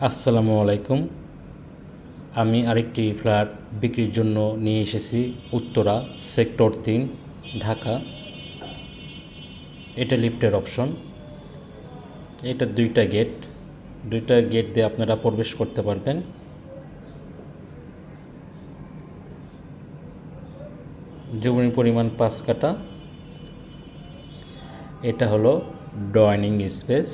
আসসালামু আলাইকুম। আমি আরেকটি ফ্ল্যাট বিক্রির জন্য নিয়ে এসেছি উত্তরা সেক্টর 3 ঢাকা। এটা লিফটের অপশন। এটা দুইটা গেট দিয়ে আপনারা প্রবেশ করতে পারবেন। জমির পরিমাণ 5 কাঠা। এটা হলো ডাইনিং স্পেস।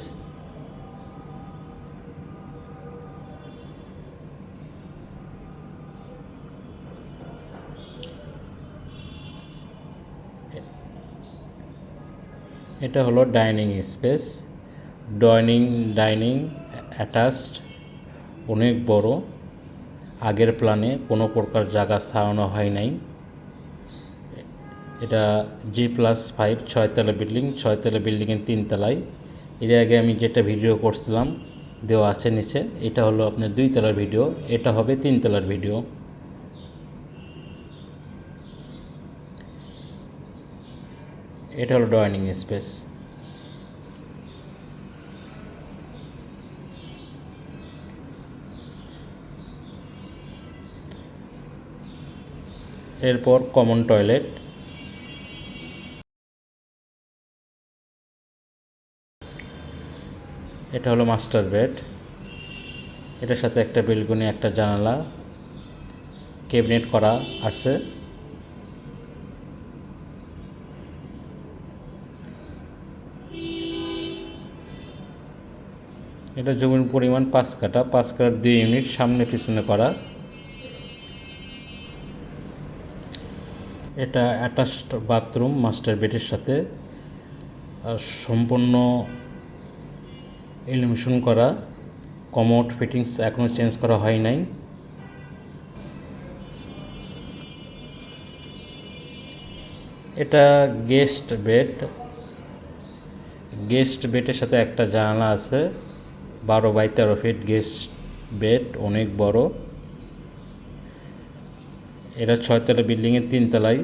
এটা হলো ডাইনিং স্পেস। ডাইনিং অ্যাটাচড, অনেক বড়। আগের প্ল্যানে কোনো প্রকার জায়গা ছাড়ানো হয় নাই। এটা G+5 6তলা বিল্ডিং, 6তলা বিল্ডিংয়ের 3 তলায়। এর আগে আমি যেটা ভিডিও করছিলাম দেওয়া আছে নিচে, এটা হলো আপনার 2 তলার ভিডিও, এটা হবে 3 তলার ভিডিও। এটা হলো ডাইনিং স্পেস। এরপর কমন টয়লেট। এটা হলো মাস্টার বেড। এটার সাথে একটা বেলকনি, একটা জানালা, ক্যাবিনেট করা আছে। এটা জমির পরিমাণ 5 কাঠা। 5 কাঠার 2 ইউনিট, সামনে পিছনে করা। এটা অ্যাটাচড বাথরুম মাস্টার বেডের সাথে, আর সম্পূর্ণ এলিমিনেশন করা। কমোড ফিটিংস এখনও চেঞ্জ করা হয় নাই। এটা গেস্ট বেডের সাথে একটা জানালা আছে। 12 বাই 13 ফিট গেস্ট বেড, অনেক বড়। এটা 6তলা বিল্ডিংয়ের 3 তলায়।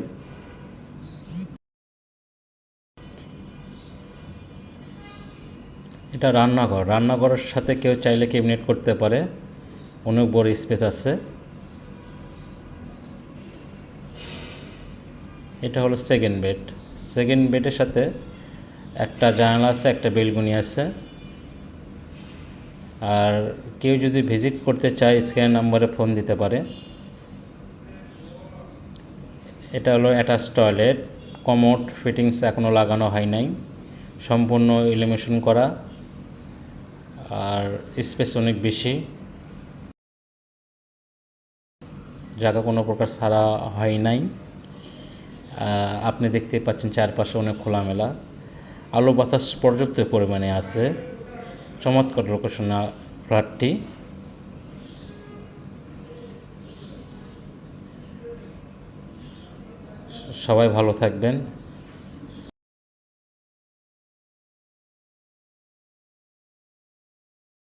এটা রান্নাঘরের সাথে কেউ চাইলে ক্যাবিনেট করতে পারে, অনেক বড় স্পেস আছে। এটা হলো সেকেন্ড বেডের সাথে একটা জানালা আছে, একটা বেলকনি আছে। আর কেউ যদি ভিজিট করতে চায় স্ক্যান নাম্বারে ফোন দিতে পারে। এটা হলো অ্যাটাচ টয়লেট। কমোড ফিটিংস এখনও লাগানো হয় নাই, সম্পূর্ণ এলিমিনেশন করা, আর স্পেস অনেক বেশি, জায়গা কোনো প্রকার ছাড়া হয় নাই। আপনি দেখতে পাচ্ছেন চারপাশে অনেক খোলামেলা, আলো বাতাস পর্যাপ্ত পরিমাণে আছে। চমৎকার লোকেশনে ফ্ল্যাটটি। সবাই ভালো থাকবেন।